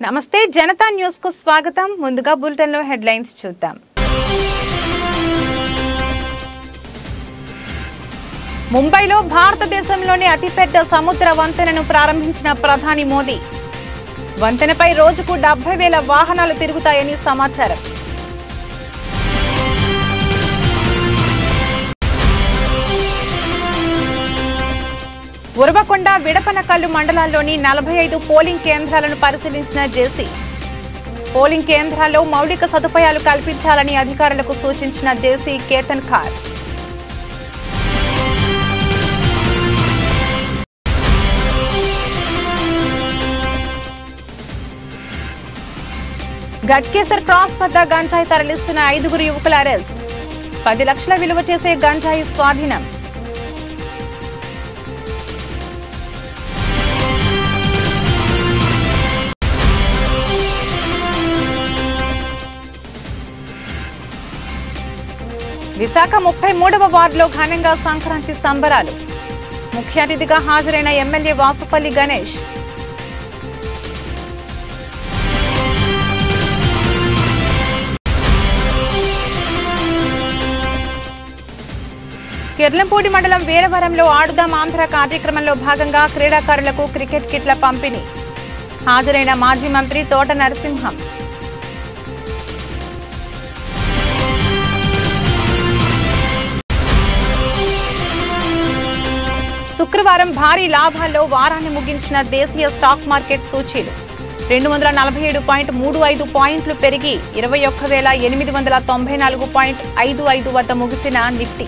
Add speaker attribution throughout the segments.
Speaker 1: నమస్తే జనతా న్యూస్ కు స్వాగతం. ముందుగా బులెటిన్ లో హెడ్లైన్స్ చూద్దాం. ముంబైలో భారతదేశంలోని అతిపెద్ద సముద్ర వంతెనను ప్రారంభించిన ప్రధాని మోదీ. వంతెనపై రోజుకు 70,000 వాహనాలు తిరుగుతాయని సమాచారం. ఉరవకొండ, విడపనకల్లు మండలాల్లోని 45 పోలింగ్ కేంద్రాలను పరిశీలించిన జేసీ. పోలింగ్ కేంద్రాల్లో మౌలిక సదుపాయాలు కల్పించాలని అధికారులకు సూచించిన జేసీ కేతన్ ఖార్. ఘట్కేసర్ క్రాస్ వద్ద గంజాయి తరలిస్తున్న 5 యువకుల అరెస్ట్. 10 లక్షల విలువ చేసే గంజాయి స్వాధీనం. విశాఖ 33వ వార్డులో ఘనంగా సంక్రాంతి సంబరాలు. ముఖ్య అతిథిగా హాజరైన ఎమ్మెల్యే వాసుపల్లి గణేష్. కిర్లంపూడి మండలం వీరవరంలో ఆడుదాం ఆంధ్ర కార్యక్రమంలో భాగంగా క్రీడాకారులకు క్రికెట్ కిట్ల పంపిణీ. హాజరైన మాజీ మంత్రి తోట నరసింహం. శుక్రవారం భారీ లాభాల్లో వారాన్ని ముగించిన దేశీయ స్టాక్ మార్కెట్ సూచీలు 247.35 పాయింట్లు పెరిగి 21,894.55 వద్ద ముగిసిన నిఫ్టీ.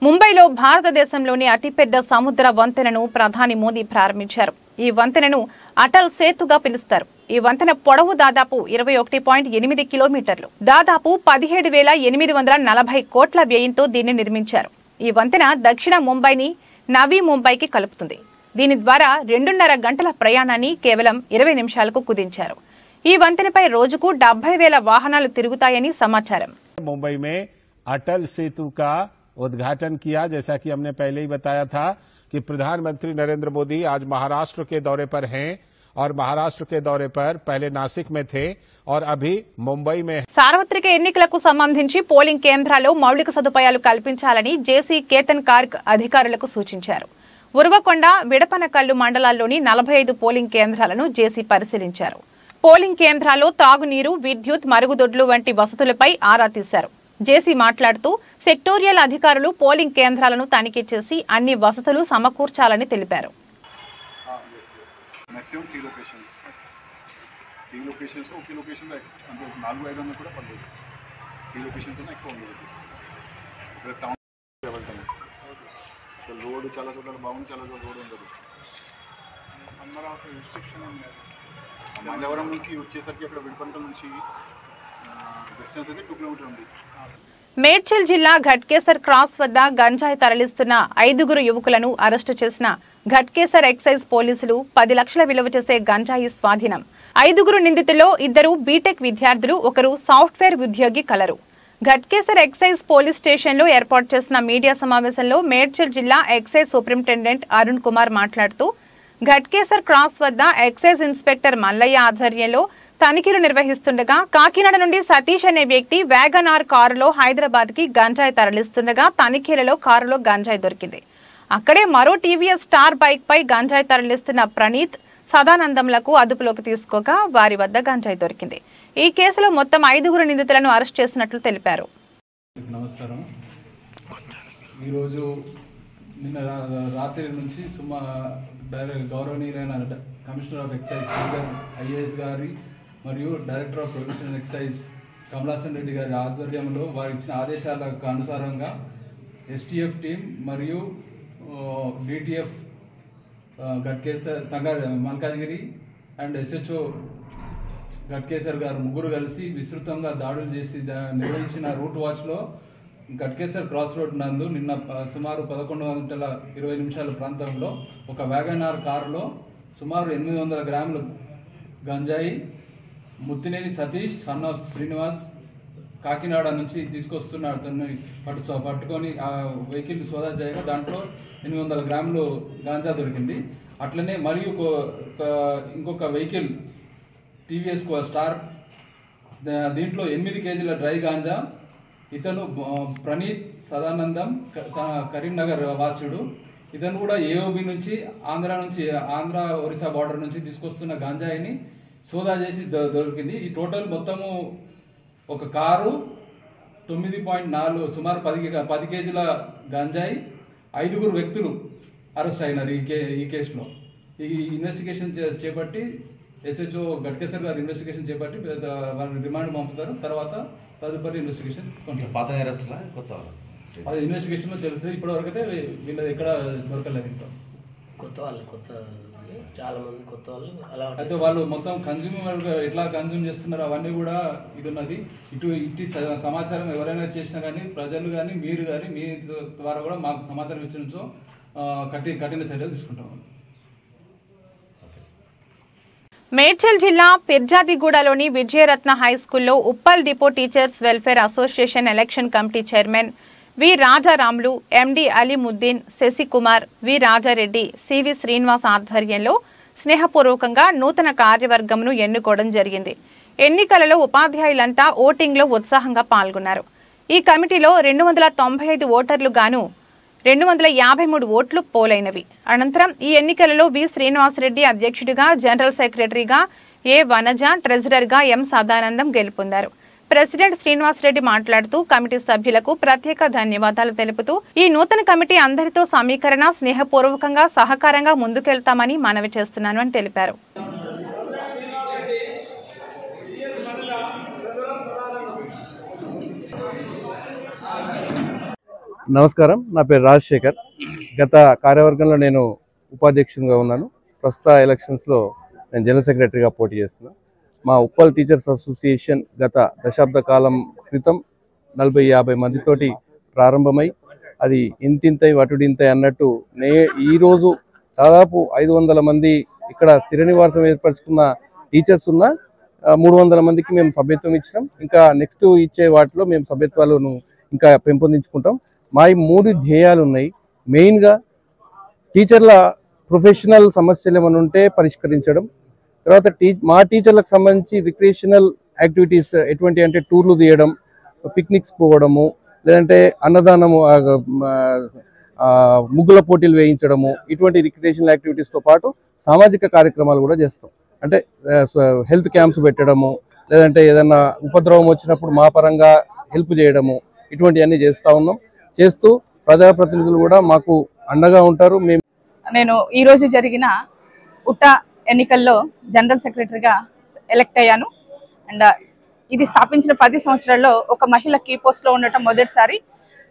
Speaker 1: ముంబైలో భారతదేశంలోని అతిపెద్ద సముద్ర వంతెనను ప్రధాని మోదీ ప్రారంభించారు. ఈ వంతెనను అటల్ సేతుగా పిలుస్తారు. ఈ వంతెన పొడవు దాదాపు 21.8 కిలోమీటర్లు. దాదాపు 17,840 కోట్ల వ్యయంతో దీన్ని నిర్మించారు. ఈ వంతెన దక్షిణ ముంబైని నవీ ముంబైకి కలుపుతుంది. దీని ద్వారా 2.5 గంటల ప్రయాణాన్ని కేవలం 20 నిమిషాలకు కుదించారు. ఈ వంతెనపై రోజుకు 70,000 వాహనాలు తిరుగుతాయని సమాచారం.
Speaker 2: मुंबई में अटल सेतु का उद्घाटन किया। जैसा कि हमने पहले ही बताया था कि प्रधानमंत्री नरेंद्र मोदी आज महाराष्ट्र के दौरे पर हैं और महाराष्ट्र के दौरे पर पहले नासिक में थे और अभी मुंबई में.
Speaker 1: సార్వత్రిక ఎన్నికలకు సంబంధించి పోలింగ్ కేంద్రాల్లో మౌలిక సదుపాయాలు కల్పించాలని జేసీ కేతన్ కార్క్ అధికారులకు సూచించారు. ఉరవకొండ, విడపనకల్లు మండలాల్లోని 45 పోలింగ్ కేంద్రాలను జేసీ పరిశీలించారు. పోలింగ్ కేంద్రాల్లో తాగునీరు, విద్యుత్, మరుగుదొడ్లు వంటి వసతులపై ఆరా తీశారు. జేసీ మాట్లాడుతూ సెక్టోరియల్ అధికారులు పోలింగ్ కేంద్రాలను తనిఖీ చేసి అన్ని వసతులు సమకూర్చాలని తెలిపారు.
Speaker 3: రోడ్ చాలా చోట్ల బాగుంది, చాలా చోట్ల రోడ్ ఉంటుంది. మంగళవారం నుంచి వచ్చేసరికి అక్కడ విడపంట నుంచి డిస్టెన్స్ అయితే 2 కిలోమీటర్ ఉంది.
Speaker 1: మేడ్చల్ జిల్లా ఘట్కేసర్ క్రాస్ వద్ద గంజాయి తరలిస్తున్న 5 యువకులను అరెస్టు చేసిన ఘట్కేసర్ ఎక్సైజ్ పోలీసులు 10 లక్షల విలువ చేసే గంజాయి స్వాధీనం. 5 నిందితుల్లో 2 బీటెక్ విద్యార్థులు, 1 సాఫ్ట్వేర్ ఉద్యోగి కలరు. ఘట్కేసర్ ఎక్సైజ్ పోలీస్ స్టేషన్లో ఏర్పాటు చేసిన మీడియా సమావేశంలో మేడ్చల్ జిల్లా ఎక్సైజ్ సూపరింటెండెంట్ అరుణ్ కుమార్ మాట్లాడుతూ ఘట్కేసర్ క్రాస్ వద్ద ఎక్సైజ్ ఇన్స్పెక్టర్ మల్లయ్య ఆధ్వర్యంలో తనిఖీలు నిర్వహిస్తుండగా కాకినాడ నుండి సతీష్ అనే వ్యక్తి వ్యాగనార్ కారులో హైదరాబాద్ కి గంజాయి తరలిస్తుండగా తనిఖీలలో కారులో గంజాయి దొరికింది. అక్కడే మరో టీవీఎస్ స్టార్ బైక్ పై గంజాయి తరలిస్తున్న ప్రణీత్, సదానందంలకు అదుపులోకి తీసుకోగా వారి వద్ద గంజాయి దొరికింది. ఈ కేసులో మొత్తం 5 నిందితులను అరెస్ట్ చేసినట్లు తెలిపారు.
Speaker 4: నమస్కారం. ఈరోజు నిన్న రాత్రి నుంచి గౌరవనీయులైన కమిషనర్ ఆఫ్ ఎక్సైజ్ ఐఏఎస్ గారి మరియు director of provision and excise Kamalasan Reddy గారి ఆధ్వర్యంలో వారు ఇచ్చిన ఆదేశాలకు అనుసారంగా ఎస్టీఎఫ్ టీం మరియు DTF Ghatkesar Malkajgiri and SHO Ghatkesar గారు 3 కలిసి విస్తృతంగా దాడులు చేసి నిర్వహించిన రూట్ వాచ్లో ఘట్కేసర్ క్రాస్ రోడ్ నందు నిన్న సుమారు 11:20 ప్రాంతంలో ఒక వ్యాగనార్ కారులో సుమారు 800 గ్రాముల గంజాయి ముత్తినేని సతీష్ సన్ ఆఫ్ శ్రీనివాస్ కాకినాడ నుంచి తీసుకొస్తున్న అతన్ని పట్టుకొని ఆ వెహికల్ సోదా చేయగా దాంట్లో 800 గ్రాములు గాంజా దొరికింది. అట్లనే మరియు ఇంకొక వెహికల్ టీవీఎస్ స్టార్, దీంట్లో 8 కేజీల డ్రై గాంజా. ఇతను ప్రణీత్ సదానందం, కరీంనగర్ వాసుడు. ఇతను కూడా ఏఓబి నుంచి ఆంధ్ర ఒరిస్సా బార్డర్ నుంచి తీసుకొస్తున్న గాంజాయిని సోదా చేసి దొరికింది. ఈ టోటల్ మొత్తము ఒక కారు 9.4 సుమారు 10 కేజీల గంజాయి, 5 వ్యక్తులు అరెస్ట్ అయినారు ఈ కేసులో. ఈ ఇన్వెస్టిగేషన్ చేపట్టి ఎస్హెచ్ఓ గట్కేసర్ గారు ఇన్వెస్టిగేషన్ చేపట్టి వారిని రిమాండ్ పంపుతారు. తర్వాత తదుపరి ఇన్వెస్టిగేషన్ అది ఇన్వెస్టిగేషన్లో తెలుస్తుంది. ఇప్పటివరకు అయితే వీళ్ళ ఎక్కడ దొరకలేదు. ఇంకా
Speaker 5: చాలా మంది కొత్త వాళ్ళు అలా
Speaker 4: అయితే వాళ్ళు మొత్తం కన్జ్యూమర్ ఎట్లా కన్జ్యూమ్ చేస్తున్నారు అవన్నీ కూడా ఇది ఉన్నది. ఇటు సమాచారం ఎవరైనా చేసినా కానీ ప్రజలు కానీ మీరు కానీ మీ ద్వారా కూడా మాకు సమాచారం ఇచ్చినచో కఠిన చర్యలు తీసుకుంటాం.
Speaker 1: మేడ్చల్ జిల్లా పిర్జాదిగూడలోని విజయరత్న హైస్కూల్లో Uppal depot teachers welfare association election committee chairman V Rajaramulu, MD Aleemuddin, Shashikumar, V Rajareddy, CV Srinivas ఆధ్వర్యంలో స్నేహపూర్వకంగా నూతన కార్యవర్గంను ఎన్నుకోవడం జరిగింది. ఎన్నికలలో ఉపాధ్యాయులంతా ఓటింగ్లో ఉత్సాహంగా పాల్గొన్నారు. ఈ కమిటీలో 295 ఓటర్లు గాను 253 ఓట్లు పోలైనవి. అనంతరం ఈ ఎన్నికలలో వి శ్రీనివాసరెడ్డి అధ్యక్షుడిగా, జనరల్ సెక్రటరీగా ఏ వనజ, ట్రెజరర్గా ఎం సదానందం గెలుపొందారు. ప్రెసిడెంట్ శ్రీనివాసరెడ్డి మాట్లాడుతూ కమిటీ సభ్యులకు ప్రత్యేక ధన్యవాదాలు తెలుపుతూ ఈ నూతన కమిటీ అందరితో సమీకరణ, స్నేహపూర్వకంగా, సహకారంగా ముందుకెళ్తామని మనవి చేస్తున్నాను అని తెలిపారు.
Speaker 6: నమస్కారం, నా పేరు రాజశేఖర్. గత కార్యవర్గంలో నేను ఉపాధ్యక్షునిగా ఉన్నాను. ప్రస్తుత ఎలక్షన్స్లో నేను జనరల్ సెక్రటరీగా పోటీ చేస్తున్నాను. మా ఉప్పల్ టీచర్స్ అసోసియేషన్ గత దశాబ్ద కాలం క్రితం 40-50 మందితోటి ప్రారంభమై అది ఇంతింతై వటుడింతై అన్నట్టు ఈరోజు దాదాపు 500 మంది ఇక్కడ స్థిర నివాసం ఏర్పరచుకున్న టీచర్స్ ఉన్న 300 మందికి మేము సభ్యత్వం ఇచ్చినాం. ఇంకా నెక్స్ట్ ఇచ్చే వాటిలో మేము సభ్యత్వాలను ఇంకా పెంపొందించుకుంటాం. మా ఈ 3 ధ్యేయాలు ఉన్నాయి. మెయిన్గా టీచర్ల ప్రొఫెషనల్ సమస్యలు ఏమైనా ఉంటే పరిష్కరించడం, తర్వాత మా టీచర్లకు సంబంధించి రిక్రియేషనల్ యాక్టివిటీస్ ఎటువంటి అంటే టూర్లు తీయడం, పిక్నిక్స్ పోవడము, లేదంటే అన్నదానము, ముగ్గుల పోటీలు వేయించడము, ఇటువంటి రిక్రియేషనల్ యాక్టివిటీస్తో పాటు సామాజిక కార్యక్రమాలు కూడా చేస్తాం. అంటే హెల్త్ క్యాంప్స్ పెట్టడము, లేదంటే ఏదైనా ఉపద్రవం వచ్చినప్పుడు మా పరంగా హెల్ప్ చేయడము, ఇటువంటివన్నీ చేస్తూ ఉన్నాం. చేస్తూ ప్రజాప్రతినిధులు కూడా మాకు అండగా ఉంటారు.
Speaker 7: నేను ఈరోజు జరిగిన ఉట్టా ఎన్నికల్లో జనరల్ సెక్రటరీగా ఎలక్ట్ అయ్యాను. అండ్ ఇది స్థాపించిన 10 సంవత్సరాల్లో ఒక మహిళ కీ పోస్ట్లో ఉండటం మొదటిసారి.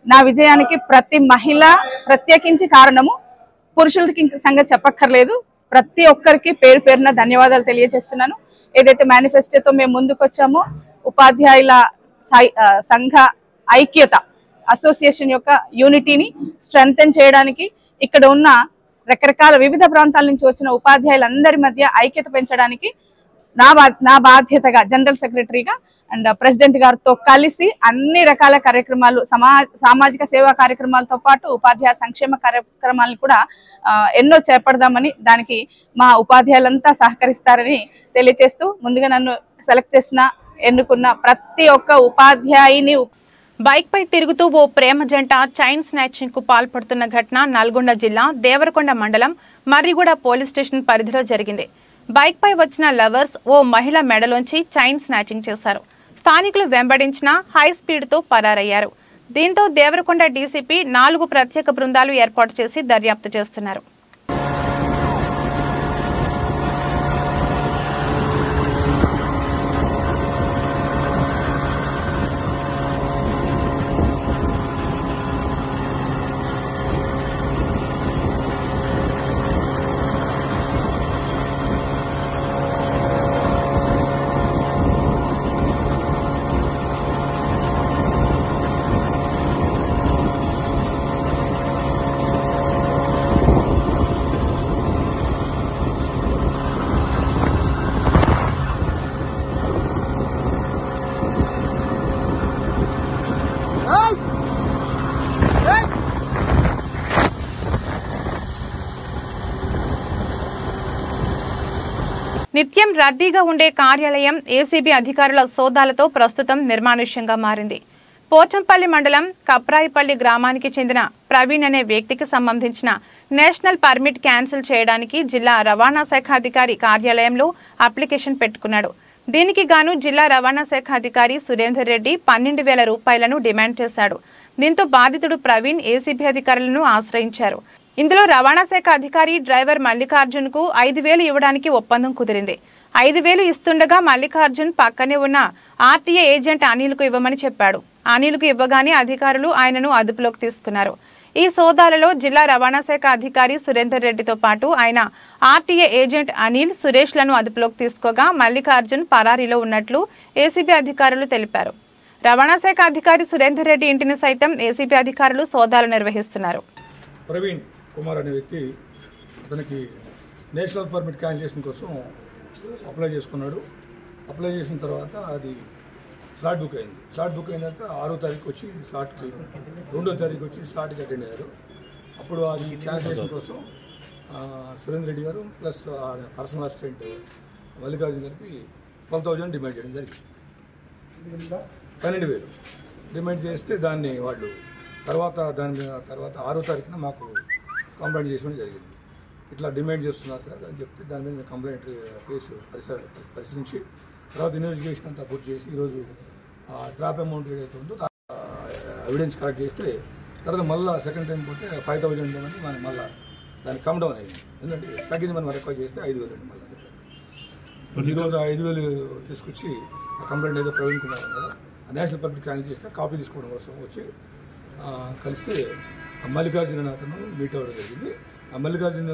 Speaker 7: నా విజయానికి ప్రతి మహిళ ప్రత్యేకించి కారణము. పురుషులకి సంగతి చెప్పక్కర్లేదు. ప్రతి ఒక్కరికి పేరు పేరున ధన్యవాదాలు తెలియజేస్తున్నాను. ఏదైతే మేనిఫెస్టోతో మేము ముందుకు వచ్చామో ఉపాధ్యాయుల సంఘ ఐక్యత, అసోసియేషన్ యొక్క యూనిటీని స్ట్రెంగ్తెన్ చేయడానికి, ఇక్కడ ఉన్న రకరకాల వివిధ ప్రాంతాల నుంచి వచ్చిన ఉపాధ్యాయులందరి మధ్య ఐక్యత పెంచడానికి నా బాధ్యతగా జనరల్ సెక్రటరీగా అండ్ ప్రెసిడెంట్ గారితో కలిసి అన్ని రకాల కార్యక్రమాలు, సామాజిక సేవా కార్యక్రమాలతో పాటు ఉపాధ్యాయ సంక్షేమ కార్యక్రమాలను కూడా ఎన్నో చేపడదామని, దానికి మా ఉపాధ్యాయులంతా సహకరిస్తారని తెలియజేస్తూ, ముందుగా నన్ను సెలెక్ట్ చేసిన ఎన్నుకున్న ప్రతి ఒక్క ఉపాధ్యాయుని.
Speaker 1: బైక్ పై తిరుగుతూ ఓ ప్రేమ జంట చైన్ స్నాచింగ్ కు పాల్పడుతున్న ఘటన నల్గొండ జిల్లా దేవరకొండ మండలం మర్రిగూడ పోలీస్ స్టేషన్ పరిధిలో జరిగింది. బైక్ పై వచ్చిన లవర్స్ ఓ మహిళ మెడలోంచి చైన్ స్నాచింగ్ చేశారు. స్థానికులు వెంబడించిన హై స్పీడ్ తో పరారయ్యారు. దీంతో దేవరకొండ డీసీపీ 4 ప్రత్యేక బృందాలు ఏర్పాటు చేసి దర్యాప్తు చేస్తున్నారు. నిత్యం రద్దీగా ఉండే కార్యాలయం ఏసీబీ అధికారుల సోదాలతో ప్రస్తుతం నిర్మానుష్యంగా మారింది. పోచంపల్లి మండలం కప్రాయిపల్లి గ్రామానికి చెందిన ప్రవీణ్ అనే వ్యక్తికి సంబంధించిన నేషనల్ పర్మిట్ క్యాన్సిల్ చేయడానికి జిల్లా రవాణా శాఖ అధికారి కార్యాలయంలో అప్లికేషన్ పెట్టుకున్నాడు. దీనికి గాను జిల్లా రవాణా శాఖ అధికారి సురేందర్ రెడ్డి 12,000 రూపాయలను డిమాండ్ చేశాడు. దీంతో బాధితుడు ప్రవీణ్ ఏసీబీ అధికారులను ఆశ్రయించారు. ఇందులో రవాణా శాఖ అధికారి డ్రైవర్ మల్లికార్జున్ కు 5,000 ఇవ్వడానికి ఒప్పందం కుదిరింది. 5,000 ఇస్తుండగా మల్లికార్జున్ పక్కనే ఉన్న ఆర్టీఏ ఏజెంట్ అనిల్కు ఇవ్వమని చెప్పాడు. అనిల్కు ఇవ్వగానే అధికారులు ఆయనను అదుపులోకి తీసుకున్నారు. ఈ సోదాలలో జిల్లా రవాణా శాఖ అధికారి సురేందర్ రెడ్డితో పాటు ఆయన ఆర్టీఏ ఏజెంట్ అనిల్, సురేష్లను అదుపులోకి తీసుకోగా మల్లికార్జున్ పరారీలో ఉన్నట్లు ఏసీబీ అధికారులు తెలిపారు. రవాణా శాఖ అధికారి సురేందర్ రెడ్డి ఇంటిని సైతం ఏసీబీ అధికారులు సోదాలు నిర్వహిస్తున్నారు.
Speaker 8: ప్రవీణ్ కుమార్ అనే వ్యక్తి అతనికి నేషనల్ పర్మిట్ క్యాన్సిలేషన్ కోసం అప్లై చేసుకున్నాడు. అప్లై చేసిన తర్వాత అది స్లాట్ బుక్ అయింది. స్లాట్ బుక్ అయిన తర్వాత 6వ తారీఖు వచ్చి స్లాట్కి 2వ తారీఖు వచ్చి స్లాట్కి అటెండ్ అయ్యారు. అప్పుడు అది క్యాన్సిలేషన్ కోసం సురేందర్ రెడ్డి గారు ప్లస్ పర్సనల్ అసిస్టెంట్ మల్లికార్జున్ గారికి 12,000 డిమాండ్ చేయడం జరిగింది. 12,000 డిమాండ్ చేస్తే దాన్ని వాళ్ళు తర్వాత 6వ తారీఖున మాకు కంప్లైంట్ చేయడం జరిగింది. ఇట్లా డిమాండ్ చేస్తున్నారు సార్ అని చెప్తే దాని మీద మేము కంప్లైంట్ కేసు పరిశీలించి తర్వాత ఇన్వెస్టిగేషన్ అంతా పూర్తి చేసి ఈరోజు ట్రాప్ అమౌంట్ ఏదైతే ఉందో ఎవిడెన్స్ కలెక్ట్ చేస్తే తర్వాత మళ్ళీ సెకండ్ టైం పోతే 5,000 ఇవ్వమని మనం మళ్ళీ దానికి కమ్ డౌన్ అయింది. ఎందుకంటే తగ్గింది మనం రిక్వైర్ చేస్తే 5,000 అండి. మళ్ళీ ఈరోజు 5,000 తీసుకొచ్చి ఆ కంప్లైంట్ ఏదో ప్రవీణ్ కుమార్ ఉన్నారో నేషనల్ పబ్లిక్ క్యాన్సిల్ చేస్తే కాపీ తీసుకోవడం కోసం వచ్చి కలిస్తే మల్లికార్జున అనే అతను మీట్ అవ్వడం జరిగింది. ఆ మల్లికార్జున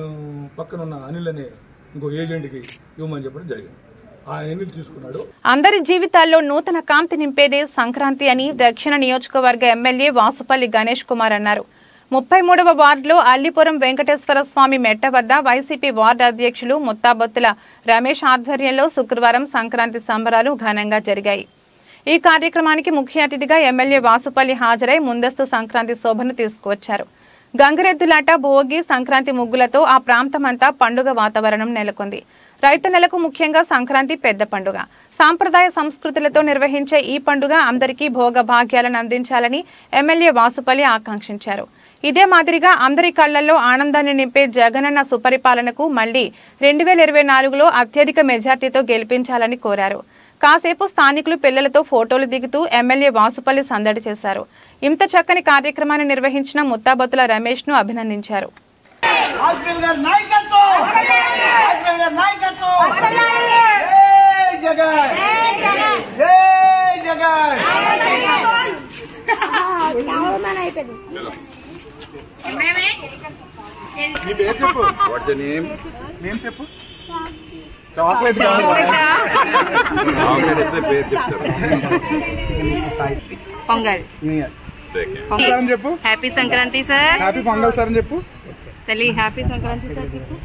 Speaker 8: పక్కన ఉన్న అనిల్ అనే ఇంకో ఏజెంట్కి ఇవ్వమని చెప్పడం జరిగింది. ఆ అనిల్ తీసుకున్నాడు.
Speaker 1: అందరి జీవితాల్లో నూతన కాంతి నింపేదే సంక్రాంతి అని దక్షిణ నియోజకవర్గ ఎమ్మెల్యే వాసుపల్లి గణేష్ కుమార్ అన్నారు. 33వ వార్డులో అల్లిపురం వెంకటేశ్వర స్వామి మెట్ట వద్ద వైసీపీ వార్డు అధ్యక్షులు ముత్తాబొత్తుల రమేష్ ఆధ్వర్యంలో శుక్రవారం సంక్రాంతి సంబరాలు ఘనంగా జరిగాయి. ఈ కార్యక్రమానికి ముఖ్య అతిథిగా ఎమ్మెల్యే వాసుపల్లి హాజరై ముందస్తు సంక్రాంతి శోభను తీసుకువచ్చారు. గంగరెద్దులాట, భోగి, సంక్రాంతి ముగ్గులతో ఆ ప్రాంతమంతా పండుగ వాతావరణం నెలకొంది. రైతన్నలకు ముఖ్యంగా సంక్రాంతి పెద్ద పండుగ. సాంప్రదాయ సంస్కృతులతో నిర్వహించే ఈ పండుగ అందరికీ భోగ భాగ్యాలను అందించాలని ఎమ్మెల్యే వాసుపల్లి ఆకాంక్షించారు. ఇదే మాదిరిగా అందరి కళ్లల్లో ఆనందాన్ని నింపే జగనన్న సుపరిపాలనకు మళ్లీ 2024లో అత్యధిక మెజార్టీతో గెలిపించాలని కోరారు. కాసేపు స్థానికులు పిల్లలతో ఫోటోలు దిగుతూ ఎమ్మెల్యే వాసుపల్లి సందడి చేశారు. ఇంత చక్కని కార్యక్రమాన్ని నిర్వహించిన ముత్తాబొత్తుల రమేష్ ను అభినందించారు.
Speaker 3: చాక్లెట్
Speaker 9: పొంగల్
Speaker 3: చెప్పు.
Speaker 9: Happy Sankranti sir.
Speaker 3: Happy pongal sir అని చెప్పు.
Speaker 9: తల్లి హ్యాపీ సంక్రాంతి సార్ చెప్పు.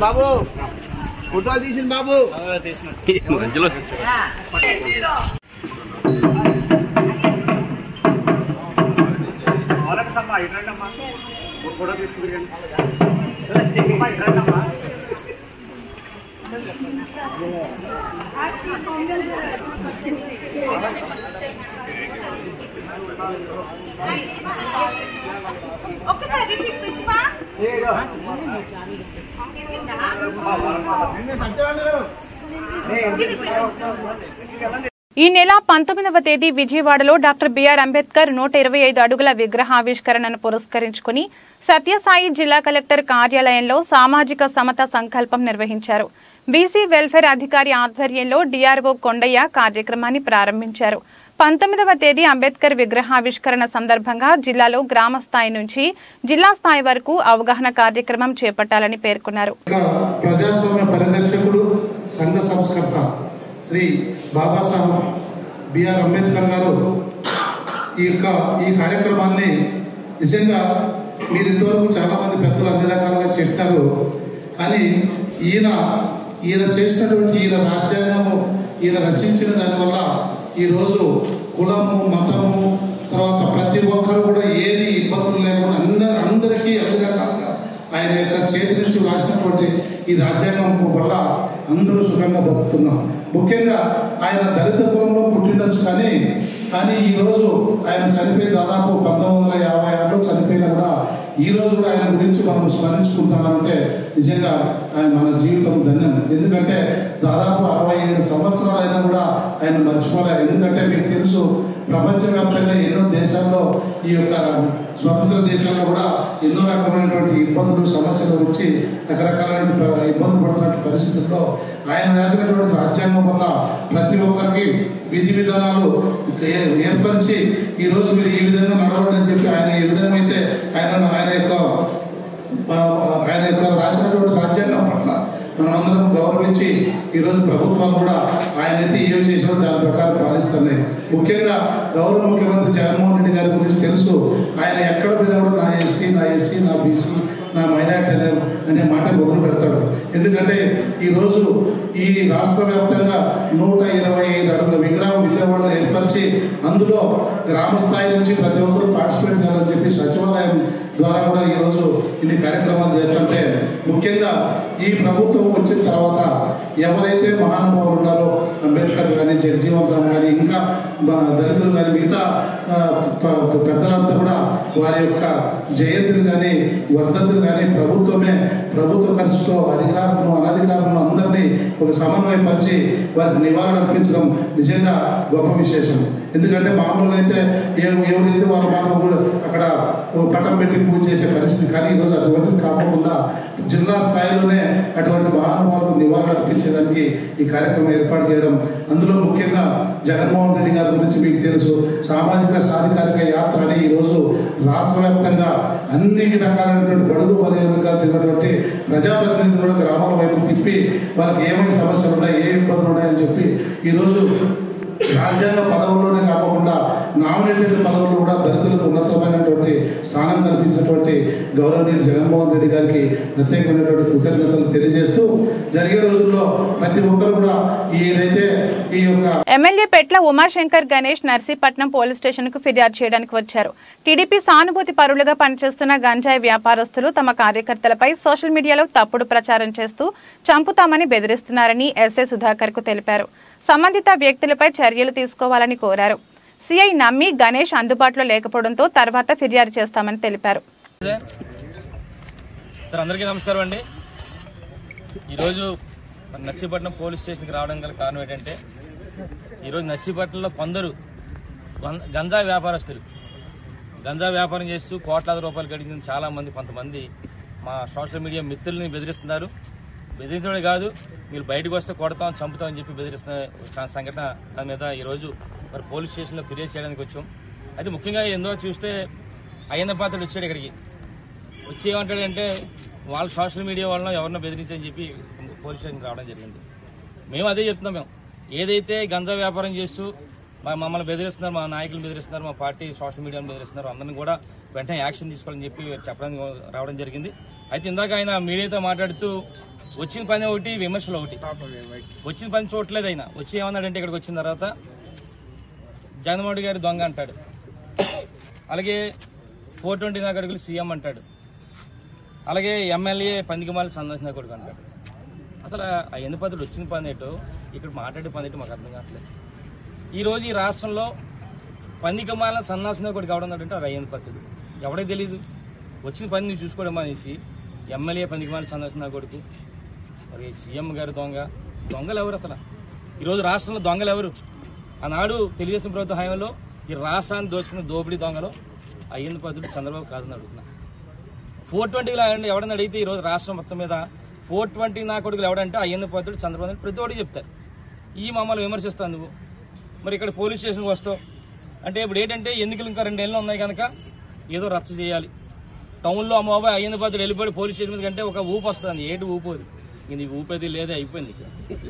Speaker 10: బాబు ఫోటో తీసింది బాబు. ఫోటో తీసుకుంటారు.
Speaker 1: ఈ నెల 19వ తేదీ విజయవాడలో డాక్టర్ బిఆర్ అంబేద్కర్ 125 అడుగుల విగ్రహావిష్కరణను పురస్కరించుకుని సత్యసాయి జిల్లా కలెక్టర్ కార్యాలయంలో సామాజిక సమత సంకల్పం నిర్వహించారు. బీసీ వెల్ఫేర్ అధికారి ఆధ్వర్యంలో డిఆర్ఓ కొండయ్య కార్యక్రమాన్ని ప్రారంభించారు. 19వ తేదీ అంబేద్కర్ విగ్రహావిష్కరణ సందర్భంగా జిల్లాలో గ్రామ స్థాయి నుంచి జిల్లా స్థాయి వరకు అవగాహన కార్యక్రమం చేపట్టాలని పేర్కొన్నారు.
Speaker 11: ప్రజాస్వామ్య పరిరక్షకుడు, సంఘ సంస్కర్త శ్రీ బాబాసాహెబ్ బిఆర్ అంబేద్కర్ గారు ఈ కార్యక్రమాన్ని నిజంగా మీరు ఇంతవరకు చాలామంది పెద్దలు అన్ని రకాలుగా చెప్పారు. కానీ ఈయన ఈయన చేసినటువంటి ఈయన రాజ్యాంగము ఈయన రచించిన దానివల్ల ఈరోజు కులము మతము తర్వాత ప్రతి ఒక్కరు కూడా ఏది ఇబ్బందులు లేకుండా అందరికీ అన్ని రకాలుగా ఆయన యొక్క చేతి నుంచి రాసినటువంటి ఈ రాజ్యాంగం వల్ల అందరూ సుఖంగా బతుకుతున్నాం. ముఖ్యంగా ఆయన దళిత కులంలో పుట్టినచ్చు కానీ ఈరోజు ఆయన చనిపోయి దాదాపు 1956లో చనిపోయినా కూడా ఈరోజు కూడా ఆయన గురించి మనం స్మరించుకుంటున్నామంటే నిజంగా ఆయన మన జీవితం ధన్యం. ఎందుకంటే దాదాపు 67 సంవత్సరాలైనా కూడా ఆయన మర్చిపోలేదు. ఎందుకంటే మీకు తెలుసు ప్రపంచవ్యాప్తంగా ఎన్నో దేశాల్లో ఈ యొక్క స్వతంత్ర దేశాల్లో కూడా ఎన్నో రకమైనటువంటి ఇబ్బందులు సమస్యలు వచ్చి రకరకాలైన ఇబ్బందులు పడుతున్న పరిస్థితుల్లో ఆయన రాసినటువంటి రాజ్యాంగం వల్ల ప్రతి ఒక్కరికి విధి విధానాలు ఏర్పరిచి ఈరోజు మీరు ఈ విధంగా నడవండి అని చెప్పి ఆయన ఏ విధంగా అయితే ఆయన యొక్క రాసినటువంటి రాజ్యాంగం పట్ల మనం అందరం గౌరవించి ఈరోజు ప్రభుత్వాలు కూడా ఆయన అయితే ఏం చేసినా దాని ప్రకారం పాలిస్తున్నాయి. ముఖ్యంగా గౌరవ ముఖ్యమంత్రి జగన్మోహన్ రెడ్డి గారి గురించి తెలుసు. ఆయన ఎక్కడ పోయినా కూడా నా ఎస్టీ, నా ఎస్సీ, నా బీసీ, నా మైనార్టీ అనే మాట మొదలు పెడతాడు. ఎందుకంటే ఈరోజు ఈ రాష్ట్ర వ్యాప్తంగా 125 అడుగుల విగ్రహం విజయవాడలో ఏర్పరిచి అందులో గ్రామ స్థాయి నుంచి ప్రతి ఒక్కరూ పార్టిసిపేట్ చేయాలని చెప్పి సచివాలయం ద్వారా కూడా ఈరోజు ఇన్ని కార్యక్రమాలు చేస్తుంటే ముఖ్యంగా ఈ ప్రభుత్వం వచ్చిన తర్వాత ఎవరైతే మహానుభావులు ఉన్నారో అంబేద్కర్ కానీ జగజీవన్ రామ్ కానీ ఇంకా దళితులు కానీ మిగతా పెద్దలంతా కూడా వారి యొక్క జయంతులు కానీ వర్ధతులు కానీ ప్రభుత్వ ఖర్చుతో అధికారులను అనధికారులను అందరినీ ఒక సమన్వయపరిచి వారికి నివారణ అర్పించడం నిజంగా గొప్ప విశేషం. ఎందుకంటే మామూలుగా అయితే ఎవరైతే వాళ్ళు మాత్రం కూడా అక్కడ పటం పెట్టి పూజ చేసే పరిస్థితి, కానీ ఈరోజు అటువంటిది కాకుండా జిల్లా స్థాయిలోనే అటువంటి మహానుభావులకు నివారణ అర్పించేదానికి ఈ కార్యక్రమం ఏర్పాటు చేయడం. అందులో ముఖ్యంగా జగన్మోహన్ రెడ్డి గారి గురించి మీకు తెలుసు. సామాజిక సాధికారిక యాత్ర అని ఈరోజు రాష్ట్ర వ్యాప్తంగా అన్ని రకాలైనటువంటి బడుగు బలహీనంగా చెందినటువంటి ప్రజాప్రతినిధులు గ్రామాల వైపు తిప్పి వాళ్ళకి ఏమైనా సమస్యలు ఉన్నాయి, ఏ ఇబ్బందులు ఉన్నాయని చెప్పి ఈరోజు రాజ్యాంగ పదవుల్లోనే కాకుండా నామినేటెడ్ పదవుల్లో కూడా దళితులకు ఉన్నతమైనటువంటి స్థానం కల్పించినటువంటి గౌరవనీయులు జగన్మోహన్ రెడ్డి గారికి ప్రత్యేకమైనటువంటి కృతజ్ఞతలు తెలియజేస్తూ జరిగే రోజుల్లో ప్రతి ఒక్కరు కూడా ఏదైతే ఈ యొక్క
Speaker 1: MLA Petla Umashankar Ganesh Narsipatnam police station కు ఫిర్యాదు చేయడానికి వచ్చారు. టీడీపీ సానుభూతి పరులుగా పనిచేస్తున్న గంజాయి వ్యాపారస్తులు తమ కార్యకర్తలపై సోషల్ మీడియాలో తప్పుడు ప్రచారం చేస్తూ చంపుతామని బెదిరిస్తున్నారని ఎస్ఐ సుధాకర్ కు తెలిపారు. సంబంధిత వ్యక్తులపై చర్యలు తీసుకోవాలని కోరారు. సిఐ నమ్మి గణేష్ అందుబాటులో లేకపోవడంతో తర్వాత ఫిర్యాదు చేస్తామని తెలిపారు.
Speaker 12: సార్ అందరికీ నమస్కారం అండి. ఈరోజు నర్సీపట్నం పోలీస్ స్టేషన్కి రావడం గల కారణం ఏంటంటే ఈరోజు నర్సీపట్నంలో కొందరు గంజా వ్యాపారస్తులు గంజా వ్యాపారం చేస్తూ కోట్లాది రూపాయలు గడిచిన చాలా మంది కొంతమంది మా సోషల్ మీడియా మిత్రుల్ని బెదిరిస్తున్నారు. బెదిరించడమే కాదు, మీరు బయటకు వస్తే కొడతాం చంపుతామని చెప్పి బెదిరిస్తున్న సంఘటన దాని మీద ఈరోజు మరి పోలీస్ స్టేషన్లో ఫిర్యాదు చేయడానికి వచ్చాం. అయితే ముఖ్యంగా ఏందో చూస్తే అయ్యన్న పాత్రుడు వచ్చాడు ఇక్కడికి. వచ్చి ఏమంటాడంటే వాళ్ళ సోషల్ మీడియా వల్ల ఎవరినో బెదిరించని చెప్పి పోలీస్ స్టేషన్కి రావడం జరిగింది. మేము అదే చెప్తున్నాం. మేము ఏదైతే గంజా వ్యాపారం చేస్తూ మమ్మల్ని బెదిరిస్తున్నారు, మా నాయకులు బెదిరిస్తున్నారు, మా పార్టీ సోషల్ మీడియాను బెదిరిస్తున్నారు, అందరినీ కూడా వెంటనే యాక్షన్ తీసుకోవాలని చెప్పి చెప్పడానికి రావడం జరిగింది. అయితే ఇందాక ఆయన మీడియాతో మాట్లాడుతూ వచ్చిన పని ఒకటి, విమర్శలు ఒకటి. వచ్చిన పని చూడలేదు. ఆయన వచ్చి ఏమన్నాడంటే ఇక్కడికి వచ్చిన తర్వాత జగన్మోహన్ గారి దొంగ అంటాడు, అలాగే 420 నా కొడుకులు సీఎం అంటాడు, అలాగే ఎమ్మెల్యే పందికమాల సందర్శన కొడుకు అంటాడు. అసలు ఆ ఎందుపతుడు వచ్చిన పని ఏంటో ఇక్కడ మాట్లాడే పని ఏంటో మాకు అర్థం కావట్లేదు. ఈరోజు ఈ రాష్ట్రంలో పందికమాల సన్నాసన కొడుకు ఎవడన్నాడంటే అది అయ్యన్న పత్రుడు. ఎవడే తెలీదు. వచ్చిన పని నువ్వు చూసుకోవడం అనేసి ఎమ్మెల్యే పందికమాల సందర్శన కొడుకు, మరి సీఎం గారు దొంగలు ఎవరు? అసలు ఈరోజు రాష్ట్రంలో దొంగలు ఎవరు? ఆనాడు తెలుగుదేశం ప్రభుత్వ హయాంలో ఈ రాష్ట్రాన్ని దోచుకున్న దోపిడీ దొంగలు అయ్యన్న పత్రుడు చంద్రబాబు కాదని అడుగుతున్నా. 420 ఎవడని అడిగితే ఈరోజు రాష్ట్రం మొత్తం మీద 420 నా కొడుకులు ఎవడంటే అయ్యన్న పత్రుడు చంద్రబాబు ప్రతి ఒక్కటి చెప్తారు. ఈ మమ్మల్ని విమర్శిస్తావు నువ్వు. మరి ఇక్కడ పోలీస్ స్టేషన్కి వస్తావు అంటే ఇప్పుడు ఏంటంటే ఎన్నికలు ఇంకా 2 ఏళ్ళు ఉన్నాయి కనుక ఏదో రచ్చ చేయాలి. టౌన్లో అమ్మాయి అయ్యన్న పత్రుడు వెళ్ళిపోయి పోలీస్ స్టేషన్ కంటే ఒక ఊపు వస్తుంది. ఏంటి ఊపోదు? ఇది ఊపేది లేదే, అయిపోయింది.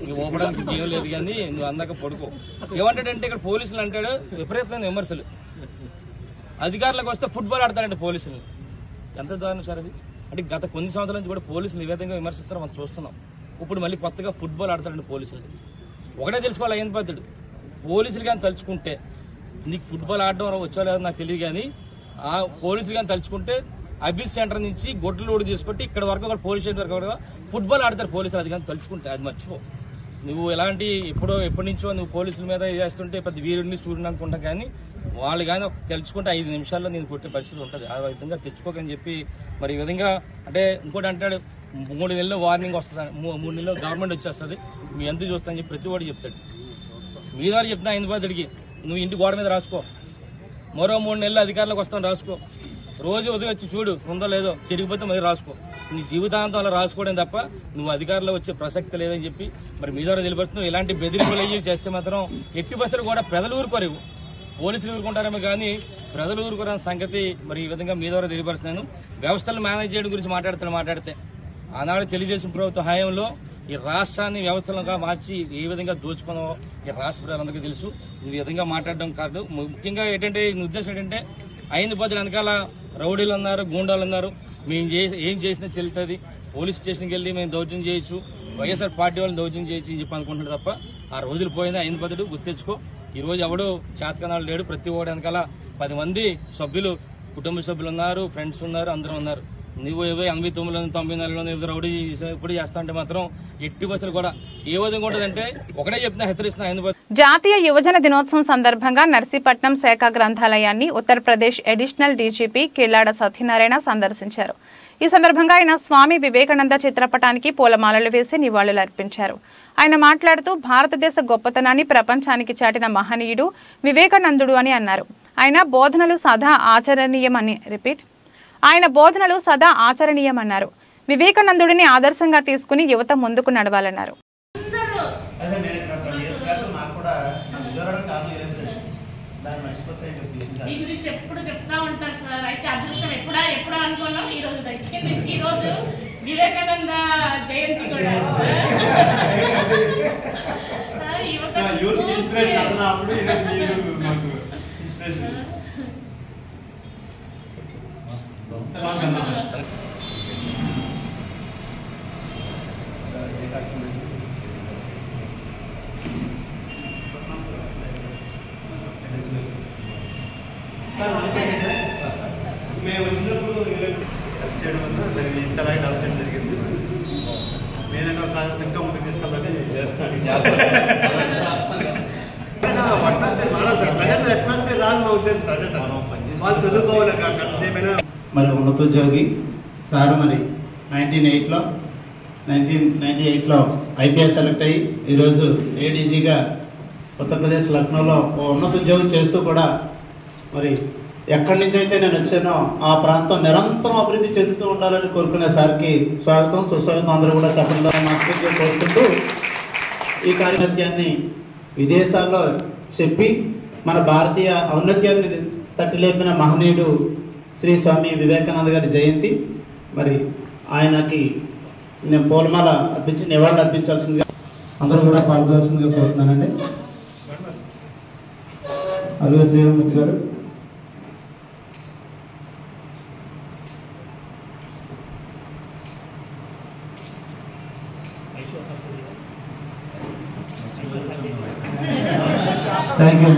Speaker 12: ఇంక ఊపడానికి జీవం లేదు. కానీ నువ్వు అందాక పడుకో. ఏమంటాడంటే ఇక్కడ పోలీసులు అంటాడు విపరీతమైన విమర్శలు. అధికారులకు వస్తే ఫుట్బాల్ ఆడతాడంటే పోలీసులు. ఎంత దారుణం సార్ అది. అంటే గత కొన్ని సంవత్సరాల నుంచి కూడా పోలీసులు ఈ విధంగా విమర్శిస్తారో మనం చూస్తున్నాం. ఇప్పుడు మళ్ళీ కొత్తగా ఫుట్బాల్ ఆడతారండి పోలీసులు. ఒకటే తెలుసుకోవాలి అయిన పద్ధతుడు, పోలీసులు కానీ తలుచుకుంటే నీకు ఫుట్బాల్ ఆడడం వచ్చా లేదో నాకు తెలియదు, కానీ ఆ పోలీసులు కానీ తలుచుకుంటే అబిస్ సెంటర్ నుంచి గొడ్లు లోడు తీసుకుంటే ఇక్కడ వరకు ఒక పోలీస్ స్టేషన్ వరకు ఫుట్బాల్ ఆడతారు పోలీసులు. అది కానీ తలుచుకుంటే అది మర్చిపో. నువ్వు ఎలాంటి ఎప్పటి నుంచో నువ్వు పోలీసుల మీద చేస్తుంటే పెద్ద వీరుడిని సూర్యుని అనుకుంటాం, కానీ వాళ్ళు కానీ తెలుసుకుంటే 5 నిమిషాల్లో నేను కొట్టే పరిస్థితి ఉంటుంది. ఆ విధంగా తెచ్చుకోకని చెప్పి మరి ఈ విధంగా అంటే ఇంకోటి అంటాడు 3 నెలలు వార్నింగ్ వస్తుంది, 3 నెలలు గవర్నమెంట్ వచ్చేస్తుంది, మీ ఎందుకు చూస్తానని చెప్పి ప్రతి వాడు చెప్తాడు. మీ ద్వారా చెప్తున్నా ఆయన బాధడికి నువ్వు ఇంటి గోడ మీద రాసుకో, మరో 3 నెలలు అధికారులకు వస్తాను రాసుకో, రోజు ఉదయం వచ్చి చూడు ఉందో లేదో, చెరిగిపోతే మరి రాసుకో. నీ జీవితాంతం అలా రాసుకోవడం తప్ప నువ్వు అధికారంలో వచ్చే ప్రసక్తి లేదని చెప్పి మరి మీ ద్వారా తెలియపరుస్తున్నావు. ఇలాంటి బెదిరింపులు అయ్యి చేస్తే మాత్రం ఎట్టి బస్సులు కూడా ప్రజలు ఊరుకోరు, పోలీసులు ఊరుకుంటారేమో కానీ ప్రజలు ఊరుకోరని సంగతి మరి ఈ విధంగా మీ ద్వారా తెలియపరుస్తున్నాను. వ్యవస్థలను మేనేజ్ చేయడం గురించి మాట్లాడితే ఆనాడు తెలుగుదేశం ప్రభుత్వ హయాంలో ఈ రాష్ట్రాన్ని వ్యవస్థలుగా మార్చి ఏ విధంగా దోచుకున్నావో ఈ రాష్ట్ర ప్రజలందరికీ తెలుసు. ఈ విధంగా మాట్లాడడం కాదు. ముఖ్యంగా ఏంటంటే ఉద్దేశం ఏంటంటే 5 పదుల వెనకాల రౌడీలు ఉన్నారు, గూండాలు ఉన్నారు, మేము ఏం చేసినా చెల్లుతుంది, పోలీస్ స్టేషన్కి వెళ్ళి మేము దౌర్జన్యం చేయొచ్చు, వైఎస్ఆర్ పార్టీ వాళ్ళని దౌర్జన్యం చేయొచ్చు అని చెప్పి అనుకుంటున్నారు తప్ప ఆ రోజులు పోయిందా 5 పదుడు గుర్తించుకో. ఈ రోజు ఎవడో చేతకనాలు లేడు, ప్రతి ఓడి వెనకాల 10 మంది సభ్యులు, కుటుంబ సభ్యులు ఉన్నారు, ఫ్రెండ్స్ ఉన్నారు, అందరూ ఉన్నారు. నువ్వు 89లో 94లో రౌడీ ఇప్పుడు చేస్తా అంటే మాత్రం ఎట్టి బస్సులు కూడా ఏ విధంగా ఉంటుందంటే ఒకటే చెప్తున్నా, హెచ్చరిస్తున్నా.
Speaker 1: జాతీయ యువజన దినోత్సవం సందర్భంగా నర్సీపట్నం శాఖ గ్రంథాలయాన్ని ఉత్తరప్రదేశ్ అడిషనల్ డీజీపీ కిల్లాడ సత్యనారాయణ సందర్శించారు. ఈ సందర్భంగా ఆయన స్వామి వివేకానంద చిత్రపటానికి పూలమాలలు వేసి నివాళులర్పించారు. ఆయన మాట్లాడుతూ భారతదేశ గొప్పతనాన్ని ప్రపంచానికి చాటిన మహనీయుడు వివేకానందుడు అని అన్నారు. ఆయన బోధనలు సదా ఆచరణీయమన్నారు. వివేకానందుడిని ఆదర్శంగా తీసుకుని యువత ముందుకు నడవాలన్నారు.
Speaker 13: ఎప్పుడు చెప్తా ఉంటారు సార్, అయితే అదృష్టం ఎప్పుడో అనుకున్నాం ఈ రోజు దక్కింది. ఈ రోజు వివేకానంద జయంతి కూడా
Speaker 10: మేము వచ్చినప్పుడు చేయడం వల్ల దాన్ని ఇంతలాగే డెవలప్ చేయడం జరిగింది. నేనైనా ఎంతో ముందుకు తీసుకెళ్ళాలి.
Speaker 14: మరి ఉన్నతోద్యోగి సార్ మరి 1998లో ఐపీఎస్ సెలెక్ట్ అయ్యి ఈరోజు ఏడీజీగా ఉత్తరప్రదేశ్ లక్నోలో ఉన్నతోద్యోగం చేస్తూ కూడా మరి ఎక్కడి నుంచి అయితే నేను వచ్చానో ఆ ప్రాంతం నిరంతరం అభివృద్ధి చెందుతూ ఉండాలని కోరుకునే సార్కి స్వాగతం సుస్వాగతం అందరూ కూడా చెప్పడంలో మనస్ఫూర్తిగా కోరుకుంటూ ఈ కార్యక్రమాన్ని విదేశాల్లో చెప్పి మన భారతీయ ఔన్నత్యాన్ని తట్టిలేపిన మహనీయుడు శ్రీ స్వామి వివేకానంద గారి జయంతి. మరి ఆయనకి నేను పూలమాల అర్పించి నివాళులు అర్పించాల్సిందిగా అందరూ కూడా పాల్గొనాల్సిందిగా కోరుతున్నానండి. అల్లు శ్రీరామూర్తి గారు, థ్యాంక్ యూ.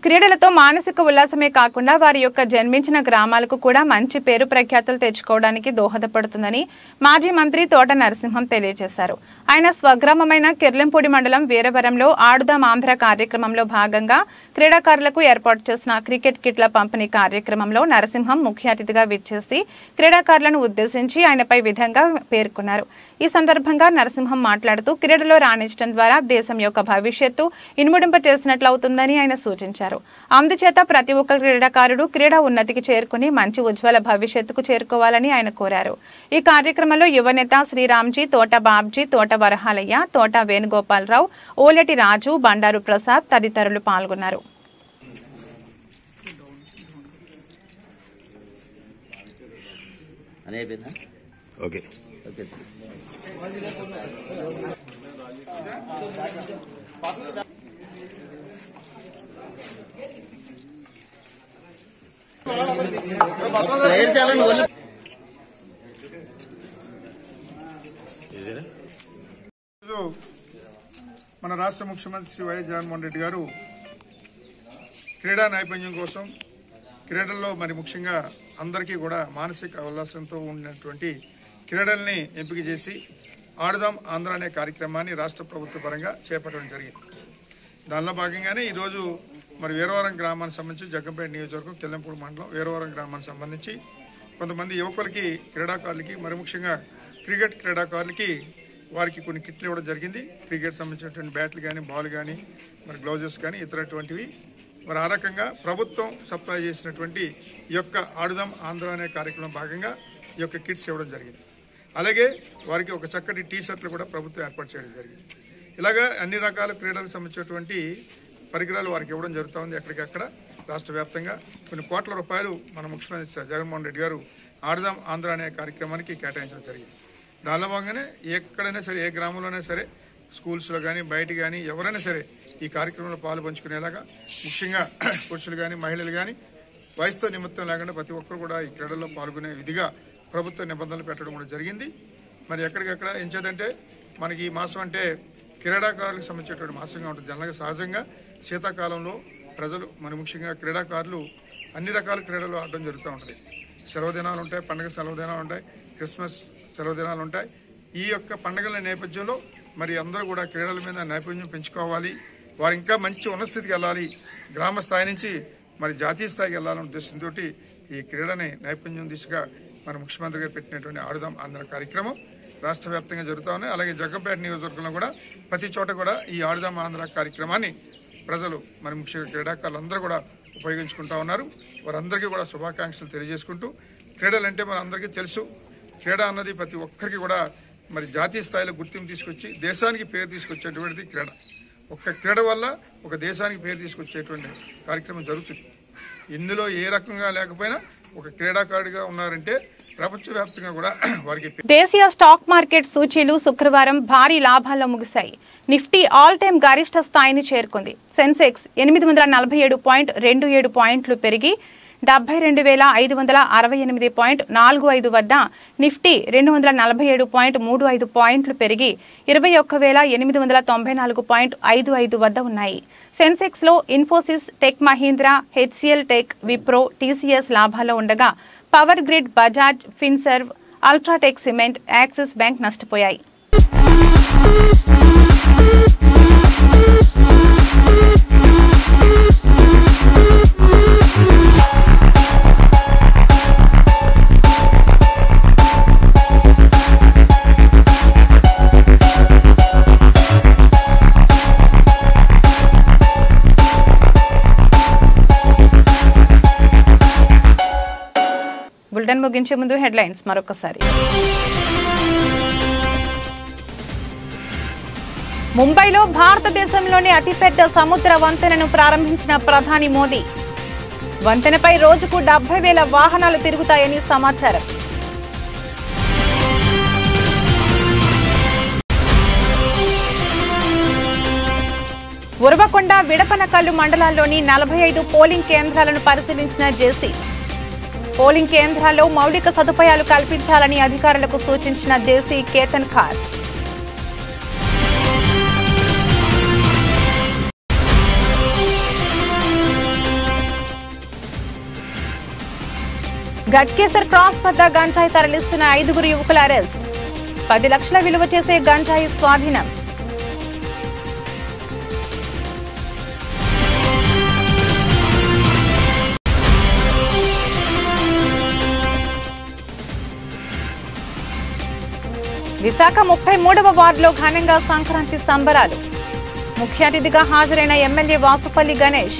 Speaker 1: క్రీడలతో మానసిక ఉల్లాసమే కాకుండా వారి యొక్క జన్మించిన గ్రామాలకు కూడా మంచి పేరు ప్రఖ్యాతులు తెచ్చుకోవడానికి దోహదపడుతుందని మాజీ మంత్రి తోట నరసింహం తెలియజేశారు. ఆయన స్వగ్రామమైన కిర్లంపూడి మండలం వీరవరంలో ఆడుదాం ఆంధ్ర కార్యక్రమంలో భాగంగా క్రీడాకారులకు ఏర్పాటు చేసిన క్రికెట్ కిట్ల పంపిణీ కార్యక్రమంలో నరసింహం ముఖ్య అతిథిగా విచ్చేసి క్రీడాకారులను ఉద్దేశించి ఆయనపై విధంగా పేర్కొన్నారు. ఈ సందర్భంగా నరసింహం మాట్లాడుతూ క్రీడలో రాణించడం ద్వారా దేశం యొక్క భవిష్యత్తు ఇనుముడింప చేసినట్లవుతుందని ఆయన సూచించారు. అందుచేత ప్రతి ఒక్క క్రీడాకారుడు క్రీడా ఉన్నతికి చేరుకుని మంచి ఉజ్వల భవిష్యత్తుకు చేరుకోవాలని ఆయన కోరారు. ఈ కార్యక్రమంలో యువనేత శ్రీరామ్జీ, తోట బాబ్జీ, తోట వరహాలయ్య, తోట వేణుగోపాలరావు, ఓలటి రాజు, బండారు ప్రసాద్ తదితరులు పాల్గొన్నారు.
Speaker 15: ఈరోజు మన రాష్ట్ర ముఖ్యమంత్రి శ్రీ వైఎస్ జగన్మోహన్ రెడ్డి గారు క్రీడా నైపుణ్యం కోసం క్రీడల్లో మరి ముఖ్యంగా అందరికీ కూడా మానసిక ఉల్లాసంతో ఉన్నటువంటి క్రీడల్ని ఎంపిక చేసి ఆడుదాం ఆంధ్ర అనే కార్యక్రమాన్ని రాష్ట్ర ప్రభుత్వ పరంగా చేపట్టడం జరిగింది. దానిలో భాగంగానే ఈరోజు మరి వీరవరం గ్రామానికి సంబంధించి జగ్గంపేట నియోజకవర్గం కిల్లంపూడి మండలం వీరవరం గ్రామానికి సంబంధించి కొంతమంది యువకులకి క్రీడాకారులకి మరి ముఖ్యంగా క్రికెట్ క్రీడాకారులకి వారికి కొన్ని కిట్లు ఇవ్వడం జరిగింది. క్రికెట్ సంబంధించినటువంటి బ్యాట్లు కానీ బాల్ కానీ మరి గ్లౌజెస్ కానీ ఇతరటువంటివి మరి ఆ రకంగా ప్రభుత్వం సప్లై చేసినటువంటి ఈ యొక్క ఆడుదాం ఆంధ్ర అనే కార్యక్రమం భాగంగా ఈ యొక్క కిట్స్ ఇవ్వడం జరిగింది. అలాగే వారికి ఒక చక్కటి టీ షర్ట్లు కూడా ప్రభుత్వం ఏర్పాటు చేయడం జరిగింది. ఇలాగా అన్ని రకాల క్రీడలకు సంబంధించినటువంటి పరికరాలు వారికి ఇవ్వడం జరుగుతూ ఉంది. ఎక్కడికక్కడ రాష్ట్ర వ్యాప్తంగా కొన్ని కోట్ల రూపాయలు మన ముఖ్యమంత్రి జగన్మోహన్ రెడ్డి గారు ఆడుదాం ఆంధ్ర అనే కార్యక్రమానికి కేటాయించడం జరిగింది. దానిలో భాగంగానే ఎక్కడైనా సరే ఏ గ్రామంలోనే సరే స్కూల్స్లో కానీ బయట కానీ ఎవరైనా సరే ఈ కార్యక్రమంలో పాలు పంచుకునేలాగా ముఖ్యంగా పురుషులు కానీ మహిళలు కానీ వయసుతో నిమిత్తం లేకుండా ప్రతి ఒక్కరు కూడా ఈ క్రీడల్లో పాల్గొనే విధిగా ప్రభుత్వ నిబంధనలు పెట్టడం కూడా జరిగింది. మరి ఎక్కడికెక్కడ ఎంచేదంటే మనకి ఈ మాసం అంటే క్రీడాకారులకు సంబంధించినటువంటి మాసంగా ఉంటుంది. జనరల్గా సహజంగా శీతాకాలంలో ప్రజలు మరి ముఖ్యంగా క్రీడాకారులు అన్ని రకాల క్రీడలు ఆడడం జరుగుతూ ఉంటుంది. సెలవు దినాలు ఉంటాయి, పండుగ సెలవు దినాలు ఉంటాయి, క్రిస్మస్ సెలవు దినాలు ఉంటాయి. ఈ యొక్క పండుగల నేపథ్యంలో మరి అందరూ కూడా క్రీడల మీద నైపుణ్యం పెంచుకోవాలి, వారు ఇంకా మంచి ఉన్నత స్థితికి వెళ్ళాలి, గ్రామ స్థాయి నుంచి మరి జాతీయ స్థాయికి వెళ్ళాలనే ఉద్దేశంతో ఈ క్రీడని నైపుణ్యం దిశగా మన ముఖ్యమంత్రి గారు పెట్టినటువంటి ఆడుదాం ఆంధ్ర కార్యక్రమం రాష్ట్ర వ్యాప్తంగా జరుగుతూ ఉన్నాయి. అలాగే జగ్గంపేట నియోజకవర్గంలో కూడా ప్రతి చోట కూడా ఈ ఆడుదాం ఆంధ్ర కార్యక్రమాన్ని ప్రజలు మరి ముఖ్యంగా క్రీడాకారులు అందరూ కూడా ఉపయోగించుకుంటా ఉన్నారు. వారందరికీ కూడా శుభాకాంక్షలు తెలియజేసుకుంటూ క్రీడలు అంటే మన అందరికీ తెలుసు, క్రీడ అన్నది ప్రతి ఒక్కరికి కూడా మరి జాతీయ స్థాయిలో గుర్తింపు తీసుకొచ్చి దేశానికి పేరు తీసుకొచ్చేటువంటిది క్రీడ. ఒక్క క్రీడ వల్ల ఒక దేశానికి పేరు తీసుకొచ్చేటువంటి కార్యక్రమం జరుగుతుంది. ఇందులో ఏ రకంగా లేకపోయినా ఒక క్రీడాకారుడిగా ఉన్నారంటే ప్రపంచవ్యాప్తంగా కూడా వారికి.
Speaker 1: దేశీయ స్టాక్ మార్కెట్ సూచీలు శుక్రవారం భారీ లాభాల్లో ముగిశాయి. నిఫ్టీ ఆల్ టైమ్ గరిష్ట స్థాయిని చేరుకుంది. సెన్సెక్స్ 840.27 పాయింట్లు పెరిగి 72,568.45 వద్ద, నిఫ్టీ 247.35 పాయింట్లు పెరిగి 21,894.55 వద్ద ఉన్నాయి. సెన్సెక్స్ లో Infosys, Tech Mahindra, HCL Tech, Wipro, TCS లాభాల్లో ఉండగా Power Grid, Bajaj Finserv, UltraTech Cement, Axis Bank నష్టపోయాయి. బులెటిన్ ముగించే ముందు హెడ్లైన్స్ మరొకసారి. ముంబైలో భారతదేశంలోని అతిపెద్ద సముద్ర వంతెనను ప్రారంభించిన ప్రధాని మోదీ. వంతెనపై రోజుకు 70,000 వాహనాలు తిరుగుతాయని సమాచారం. ఉరవకొండ, విడపనకల్లు మండలాల్లోని 45 పోలింగ్ కేంద్రాలను పరిశీలించిన జేసీ. పోలింగ్ కేంద్రాల్లో మౌలిక సదుపాయాలు కల్పించాలని అధికారులకు సూచించిన జేసీ కేతన్ ఖార్. ఘట్కేసర్ క్రాస్ వద్ద గంజాయి తరలిస్తున్న 5 యువకుల అరెస్ట్. 10 లక్షల విలువ చేసే గంజాయి స్వాధీనం. విశాఖ 33వ వార్డులో ఘనంగా సంక్రాంతి సంబరాలు. ముఖ్య అతిథిగా హాజరైన ఎమ్మెల్యే వాసుపల్లి గణేష్.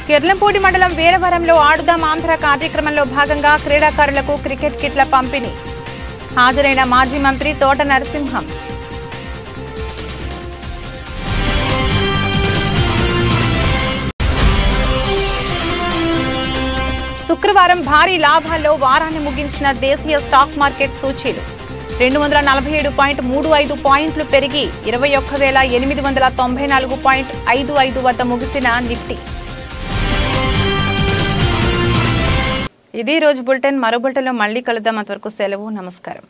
Speaker 1: కిర్లంపూడి మండలం వీరవరంలో ఆడుదాం ఆంధ్ర కార్యక్రమంలో భాగంగా క్రీడాకారులకు క్రికెట్ కిట్ల పంపిణీ. హాజరైన మాజీ మంత్రి తోట నరసింహం. శుక్రవారం భారీ లాభాల్లో వారాన్ని ముగించిన దేశీయ స్టాక్ మార్కెట్ సూచీలు 247.35 పాయింట్లు పెరిగి 21,894.55 వద్ద ముగిసిన నిఫ్టీ ఇది రోజు బులెటిన్. మరో బులెటిన్లో మళ్ళీ కలుద్దాం. అంతవరకు సెలవు. నమస్కారం.